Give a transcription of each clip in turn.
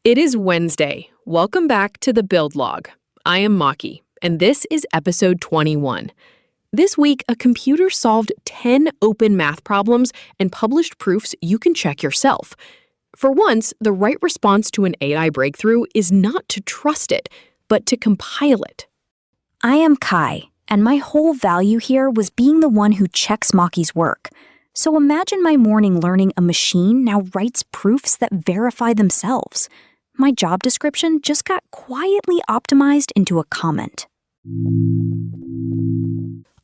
It is Wednesday. Welcome back to the Build Log. I am Maki, and this is episode 21. This week, a computer solved 10 open math problems and published proofs you can check yourself. For once, the right response to an AI breakthrough is not to trust it, but to compile it. I am Kai, and my whole value here was being the one who checks Maki's work. So imagine my morning learning a machine now writes proofs that verify themselves. My job description just got quietly optimized into a comment.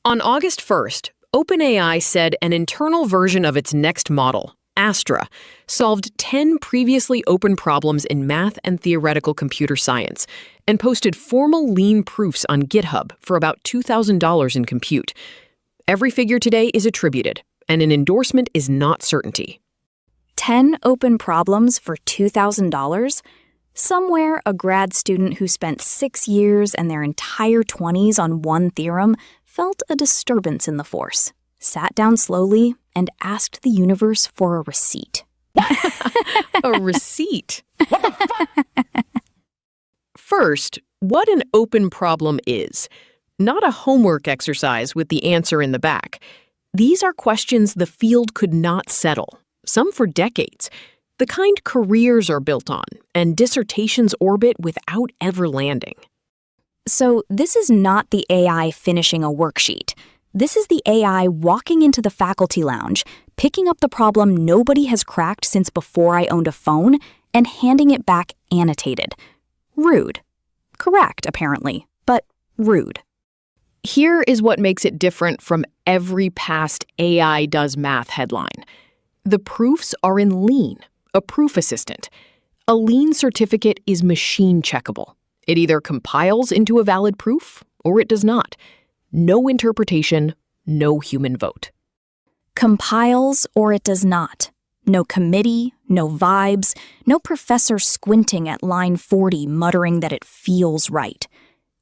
On August 1st, OpenAI said an internal version of its next model, Astra, solved 10 previously open problems in math and theoretical computer science and posted formal lean proofs on GitHub for about $2,000 in compute. Every figure today is attributed, and an endorsement is not certainty. 10 open problems for $2,000? Somewhere, a grad student who spent 6 years and their entire 20s on one theorem felt a disturbance in the force, sat down slowly, and asked the universe for a receipt. A receipt? First, what an open problem is. Not a homework exercise with the answer in the back. These are questions the field could not settle, some for decades. The kind careers are built on, and dissertations orbit without ever landing. So this is not the AI finishing a worksheet. This is the AI walking into the faculty lounge, picking up the problem nobody has cracked since before I owned a phone, and handing it back annotated. Rude. Correct, apparently, but rude. Here is what makes it different from every past AI does math headline. The proofs are in lean, a proof assistant. A lean certificate is machine-checkable. It either compiles into a valid proof or it does not. No interpretation, no human vote. Compiles or it does not. No committee, no vibes, no professor squinting at line 40 muttering that it feels right.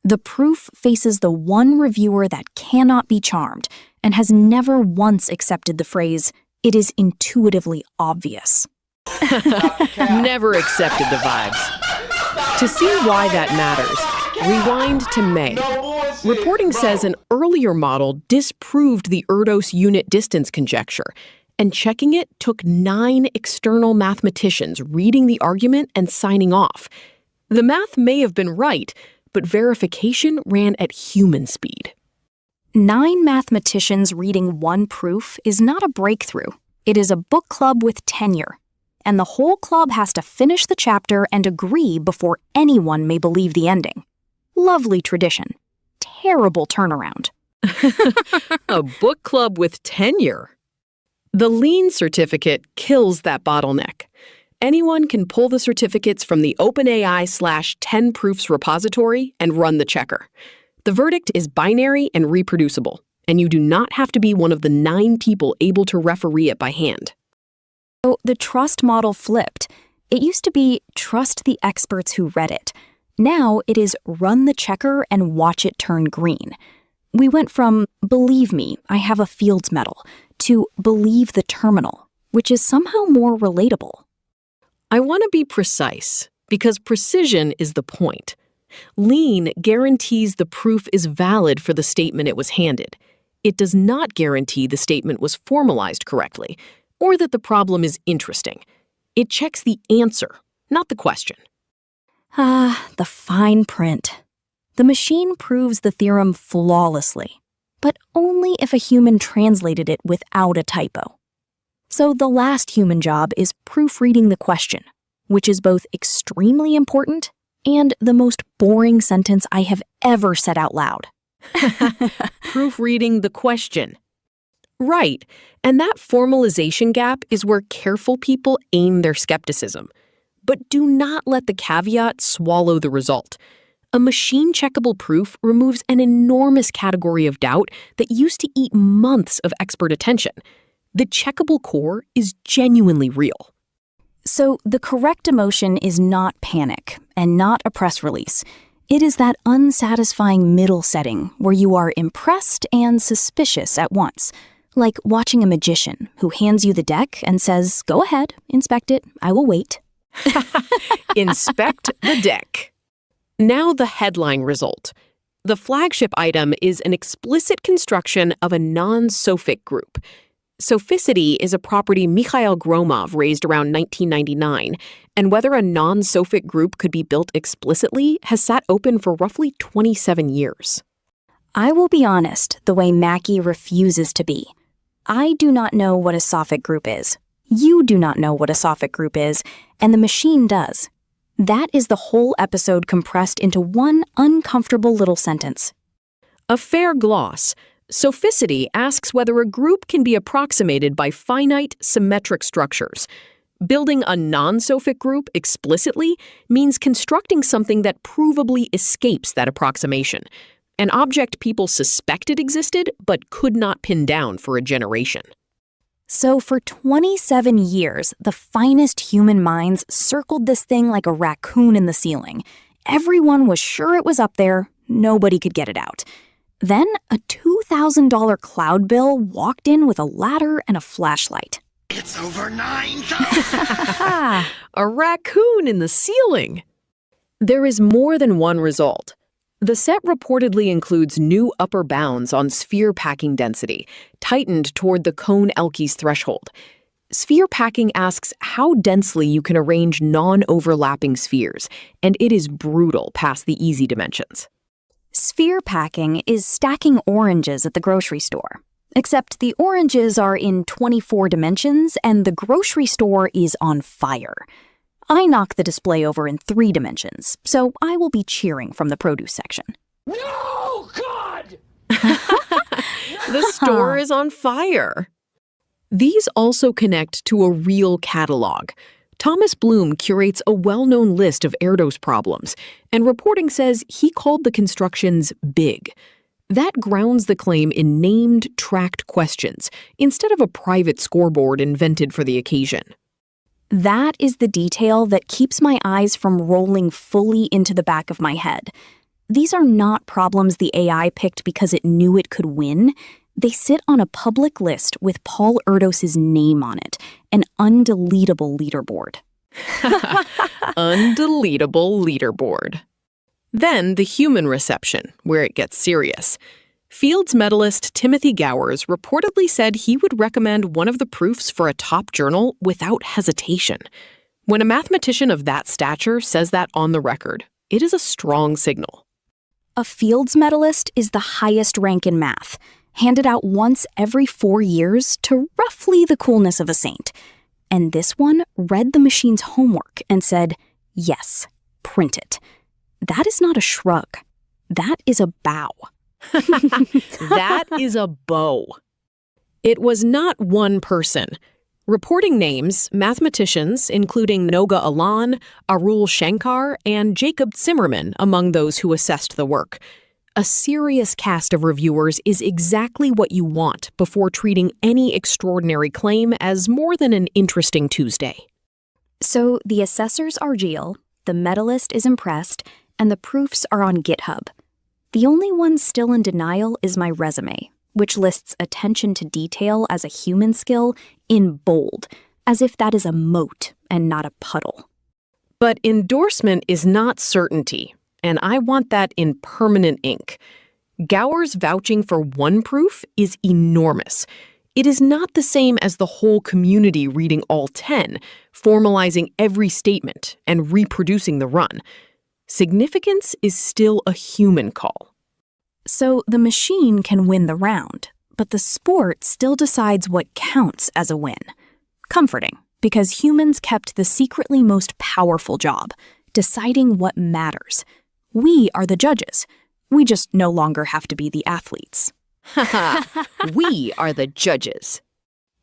The proof faces the one reviewer that cannot be charmed and has never once accepted the phrase, "It is intuitively obvious." Never accepted the vibes. To see why that matters, rewind to May. Reporting says an earlier model disproved the Erdos unit distance conjecture, and checking it took 9 external mathematicians reading the argument and signing off. The math may have been right, but verification ran at human speed. 9 mathematicians reading one proof is not a breakthrough. It is a book club with tenure. And the whole club has to finish the chapter and agree before anyone may believe the ending. Lovely tradition. Terrible turnaround. A book club with tenure. The lean certificate kills that bottleneck. Anyone can pull the certificates from the OpenAI/10 proofs repository and run the checker. The verdict is binary and reproducible, and you do not have to be one of the 9 people able to referee it by hand. So the trust model flipped. It used to be trust the experts who read it. Now it is run the checker and watch it turn green. We went from believe me, I have a Fields medal, to believe the terminal, which is somehow more relatable. I want to be precise, because precision is the point. Lean guarantees the proof is valid for the statement it was handed. It does not guarantee the statement was formalized correctly, or that the problem is interesting. It checks the answer, not the question. The fine print. The machine proves the theorem flawlessly, but only if a human translated it without a typo. So the last human job is proofreading the question, which is both extremely important and the most boring sentence I have ever said out loud. Proofreading the question. Right, and that formalization gap is where careful people aim their skepticism. But do not let the caveat swallow the result. A machine-checkable proof removes an enormous category of doubt that used to eat months of expert attention. The checkable core is genuinely real. So the correct emotion is not panic and not a press release. It is that unsatisfying middle setting where you are impressed and suspicious at once, like watching a magician who hands you the deck and says, "Go ahead, inspect it, I will wait." Inspect the deck. Now the headline result. The flagship item is an explicit construction of a non-sofic group. Soficity is a property Mikhail Gromov raised around 1999, and whether a non-sofic group could be built explicitly has sat open for roughly 27 years. I will be honest, the way MAKI refuses to be. I do not know what a sofic group is. You do not know what a sofic group is, and the machine does. That is the whole episode compressed into one uncomfortable little sentence. A fair gloss. Soficity asks whether a group can be approximated by finite, symmetric structures. Building a non-sofic group explicitly means constructing something that provably escapes that approximation, an object people suspected existed but could not pin down for a generation. So for 27 years, the finest human minds circled this thing like a raccoon in the ceiling. Everyone was sure it was up there, nobody could get it out. Then a $2,000 cloud bill walked in with a ladder and a flashlight. It's over 9,000! A raccoon in the ceiling! There is more than one result. The set reportedly includes new upper bounds on sphere packing density, tightened toward the Kohn-Elkes threshold. Sphere packing asks how densely you can arrange non-overlapping spheres, and it is brutal past the easy dimensions. Sphere packing is stacking oranges at the grocery store, except the oranges are in 24 dimensions and the grocery store is on fire. I knock the display over in 3 dimensions, so I will be cheering from the produce section. No, God! The store is on fire. These also connect to a real catalog. Thomas Bloom curates a well-known list of Erdos problems, and reporting says he called the constructions big. That grounds the claim in named, tracked questions, instead of a private scoreboard invented for the occasion. That is the detail that keeps my eyes from rolling fully into the back of my head. These are not problems the AI picked because it knew it could win. They sit on a public list with Paul Erdos's name on it, an undeletable leaderboard. Undeletable leaderboard. Then the human reception, where it gets serious. Fields medalist Timothy Gowers reportedly said he would recommend one of the proofs for a top journal without hesitation. When a mathematician of that stature says that on the record, it is a strong signal. A Fields medalist is the highest rank in math, handed out once every 4 years to roughly the coolness of a saint. And this one read the machine's homework and said, yes, print it. That is not a shrug. That is a bow. That is a bow. It was not one person. Reporting names, mathematicians, including Noga Alan, Arul Shankar, and Jacob Zimmerman among those who assessed the work. A serious cast of reviewers is exactly what you want before treating any extraordinary claim as more than an interesting Tuesday. So the assessors are real, the medalist is impressed, and the proofs are on GitHub. The only one still in denial is my resume, which lists attention to detail as a human skill in bold, as if that is a moat and not a puddle. But endorsement is not certainty, and I want that in permanent ink. Gowers vouching for one proof is enormous. It is not the same as the whole community reading all 10, formalizing every statement, and reproducing the run. Significance is still a human call. So the machine can win the round, but the sport still decides what counts as a win. Comforting, because humans kept the secretly most powerful job, deciding what matters. We are the judges. We just no longer have to be the athletes. We are the judges.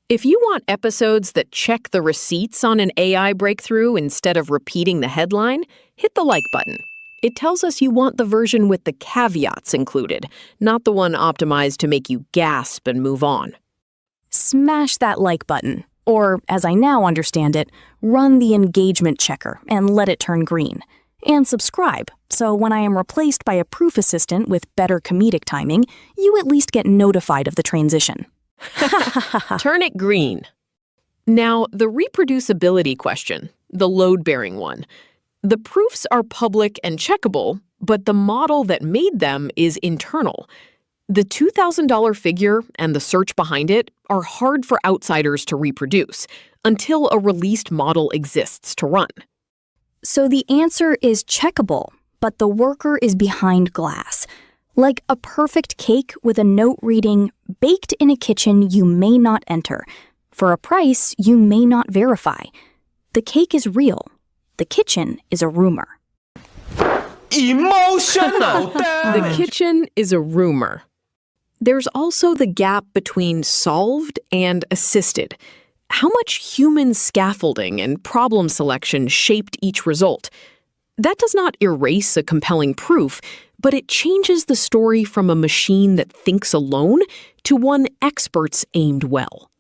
If you want episodes that check the receipts on an AI breakthrough instead of repeating the headline, hit the like button. It tells us you want the version with the caveats included, not the one optimized to make you gasp and move on. Smash that like button, or, as I now understand it, run the engagement checker and let it turn green. And subscribe, so when I am replaced by a proof assistant with better comedic timing, you at least get notified of the transition. Turn it green. Now, the reproducibility question. the load-bearing one. The proofs are public and checkable, but the model that made them is internal. The $2,000 figure and the search behind it are hard for outsiders to reproduce until a released model exists to run. So the answer is checkable, but the worker is behind glass. Like a perfect cake with a note reading, "Baked in a kitchen you may not enter. For a price you may not verify." The cake is real. The kitchen is a rumor. Emotional The damage. kitchen is a rumor. There's also the gap between solved and assisted. How much human scaffolding and problem selection shaped each result? That does not erase a compelling proof, but it changes the story from a machine that thinks alone to one experts aimed well.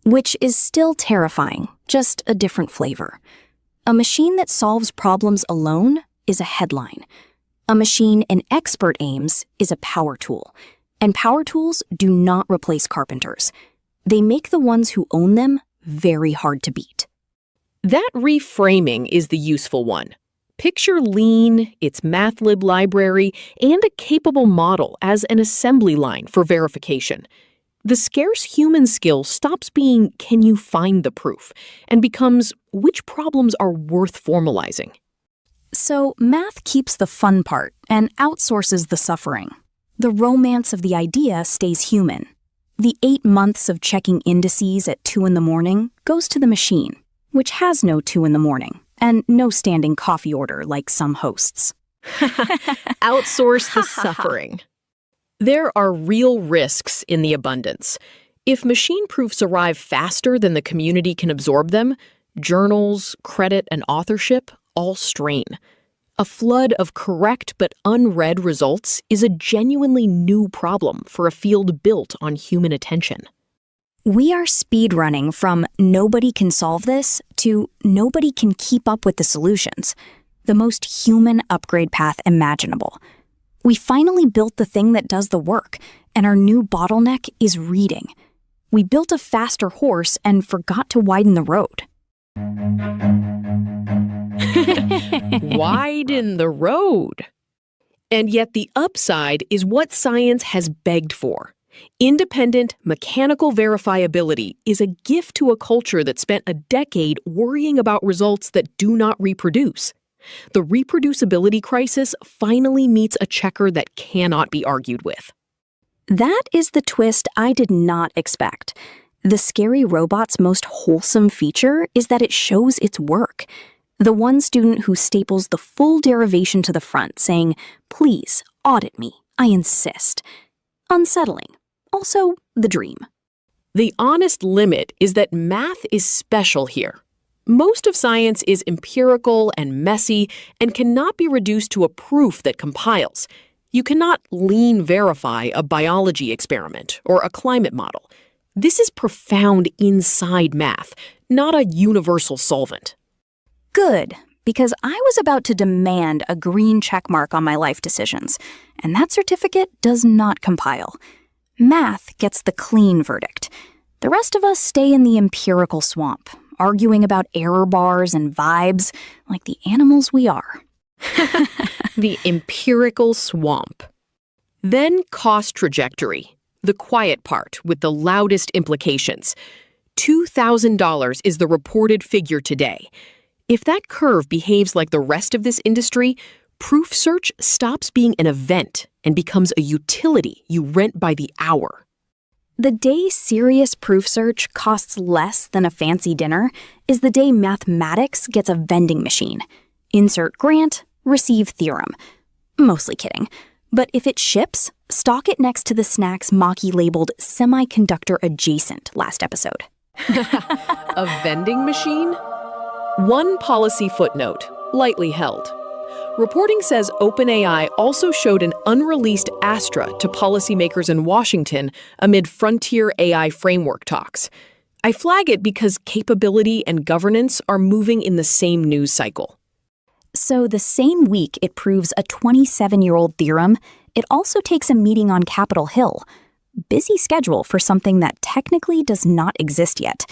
Which is still terrifying, just a different flavor. A machine that solves problems alone is a headline. A machine an expert aims is a power tool. And power tools do not replace carpenters. They make the ones who own them very hard to beat. That reframing is the useful one. Picture Lean, its MATLib library, and a capable model as an assembly line for verification. The scarce human skill stops being, "Can you find the proof?" and becomes, "Which problems are worth formalizing?" So math keeps the fun part and outsources the suffering. The romance of the idea stays human. The 8 months of checking indices at 2 in the morning goes to the machine, which has no 2 in the morning and no standing coffee order like some hosts. Outsource the suffering. There are real risks in the abundance. If machine proofs arrive faster than the community can absorb them, journals, credit, and authorship all strain. A flood of correct but unread results is a genuinely new problem for a field built on human attention. We are speedrunning from nobody can solve this to nobody can keep up with the solutions, the most human upgrade path imaginable. We finally built the thing that does the work, and our new bottleneck is reading. We built a faster horse and forgot to widen the road. Widen the road. And yet the upside is what science has begged for. Independent, mechanical verifiability is a gift to a culture that spent a decade worrying about results that do not reproduce. The reproducibility crisis finally meets a checker that cannot be argued with. That is the twist I did not expect. The scary robot's most wholesome feature is that it shows its work. The one student who staples the full derivation to the front, saying, "Please, audit me, I insist." Unsettling. Also, the dream. The honest limit is that math is special here. Most of science is empirical and messy and cannot be reduced to a proof that compiles. You cannot lean verify a biology experiment or a climate model. This is profound inside math, not a universal solvent. Good, because I was about to demand a green checkmark on my life decisions, and that certificate does not compile. Math gets the clean verdict. The rest of us stay in the empirical swamp, arguing about error bars and vibes like the animals we are. The empirical swamp. Then cost trajectory, the quiet part with the loudest implications. $2,000 is the reported figure today. If that curve behaves like the rest of this industry, proof search stops being an event and becomes a utility you rent by the hour. The day serious proof search costs less than a fancy dinner is the day mathematics gets a vending machine. Insert grant, receive theorem. Mostly kidding. But if it ships, stock it next to the snacks MAKI labeled semiconductor adjacent last episode. A vending machine? One policy footnote, lightly held. Reporting says OpenAI also showed an unreleased Astra to policymakers in Washington amid frontier AI framework talks. I flag it because capability and governance are moving in the same news cycle. So the same week it proves a 27-year-old theorem, it also takes a meeting on Capitol Hill. Busy schedule for something that technically does not exist yet.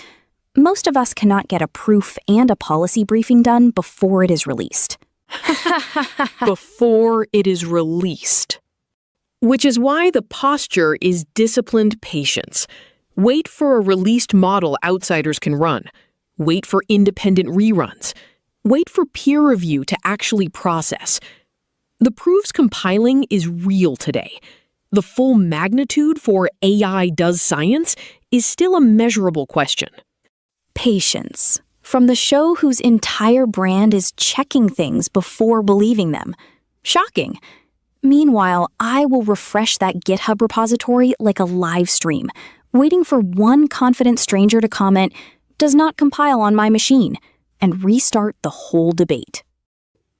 Most of us cannot get a proof and a policy briefing done before it is released. Before it is released. Which is why the posture is disciplined patience. Wait for a released model outsiders can run. Wait for independent reruns. Wait for peer review to actually process. The proofs compiling is real today. The full magnitude for AI does science is still a measurable question. Patience. From the show whose entire brand is checking things before believing them. Shocking. Meanwhile, I will refresh that GitHub repository like a live stream, waiting for one confident stranger to comment, "Does not compile on my machine," and restart the whole debate.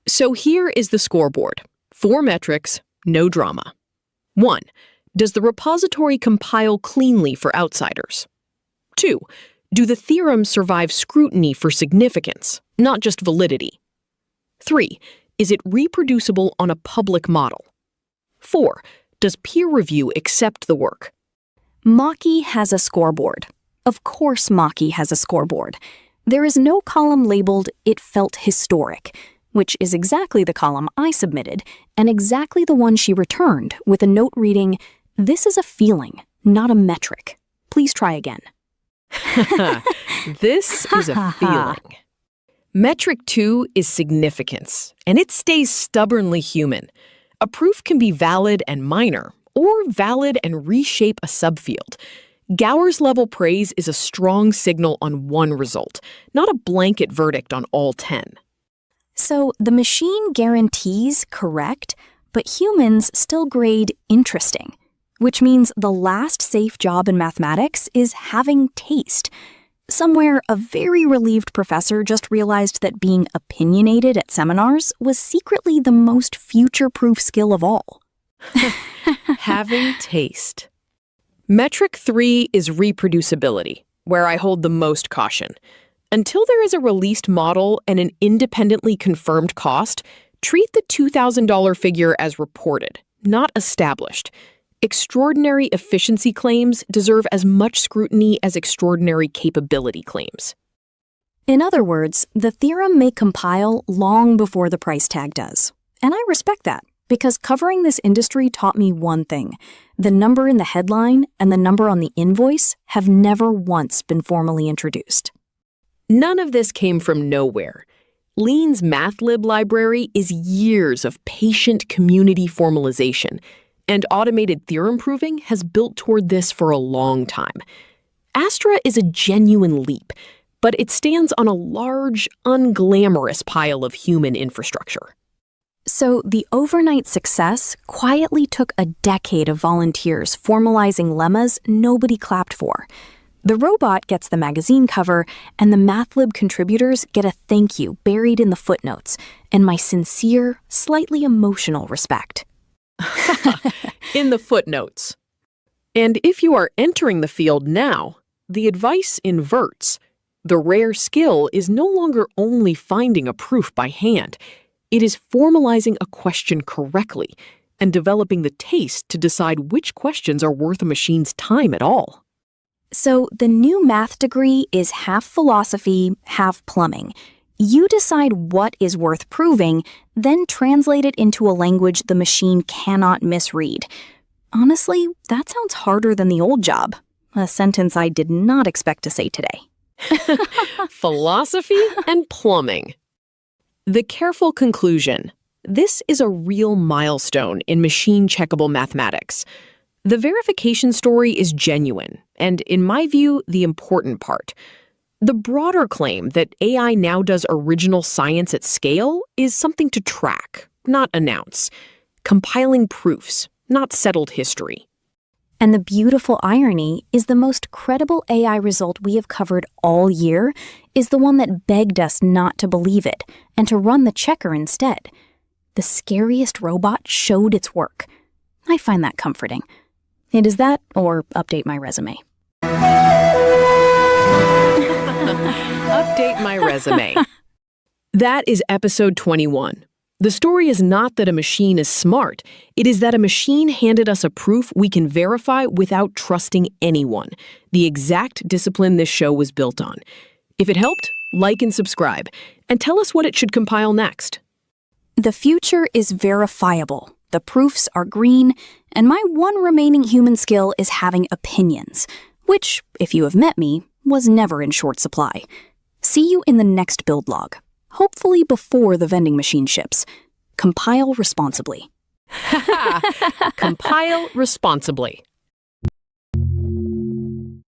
So here is the scoreboard. 4 metrics, no drama. 1. Does the repository compile cleanly for outsiders? 2. Do the theorems survive scrutiny for significance, not just validity? 3. Is it reproducible on a public model? 4. Does peer review accept the work? MAKI has a scoreboard. Of course MAKI has a scoreboard. There is no column labeled "It felt historic," which is exactly the column I submitted, and exactly the one she returned, with a note reading, "This is a feeling, not a metric. Please try again." This is a feeling. Metric 2 is significance, and it stays stubbornly human. A proof can be valid and minor, or valid and reshape a subfield. Gowers-level praise is a strong signal on one result, not a blanket verdict on all 10. So the machine guarantees correct, but humans still grade interesting, which means the last safe job in mathematics is having taste. Somewhere, a very relieved professor just realized that being opinionated at seminars was secretly the most future-proof skill of all. Having taste. Metric 3 is reproducibility, where I hold the most caution. Until there is a released model and an independently confirmed cost, treat the $2,000 figure as reported, not established. Extraordinary efficiency claims deserve as much scrutiny as extraordinary capability claims. In other words, the theorem may compile long before the price tag does. And I respect that, because covering this industry taught me one thing. The number in the headline and the number on the invoice have never once been formally introduced. None of this came from nowhere. Lean's MathLib library is years of patient community formalization, and automated theorem proving has built toward this for a long time. Astra is a genuine leap, but it stands on a large, unglamorous pile of human infrastructure. So the overnight success quietly took a decade of volunteers formalizing lemmas nobody clapped for. The robot gets the magazine cover, and the MathLib contributors get a thank you buried in the footnotes, and my sincere, slightly emotional respect. In the footnotes. And if you are entering the field now, the advice inverts. The rare skill is no longer only finding a proof by hand. It is formalizing a question correctly and developing the taste to decide which questions are worth a machine's time at all. So the new math degree is half philosophy, half plumbing. You decide what is worth proving, then translate it into a language the machine cannot misread. Honestly, that sounds harder than the old job, a sentence I did not expect to say today. Philosophy and plumbing. The careful conclusion. This is a real milestone in machine-checkable mathematics. The verification story is genuine, and in my view, the important part. The broader claim that AI now does original science at scale is something to track, not announce. Compiling proofs, not settled history. And the beautiful irony is the most credible AI result we have covered all year is the one that begged us not to believe it and to run the checker instead. The scariest robot showed its work. I find that comforting. It is that or update my resume. Update my resume. That is episode 21. The story is not that a machine is smart. It is that a machine handed us a proof we can verify without trusting anyone. The exact discipline this show was built on. If it helped, like and subscribe, and tell us what it should compile next. The future is verifiable. The proofs are green, and my one remaining human skill is having opinions, which, if you have met me, was never in short supply. See you in the next build log. Hopefully before the vending machine ships. Compile responsibly. Compile responsibly.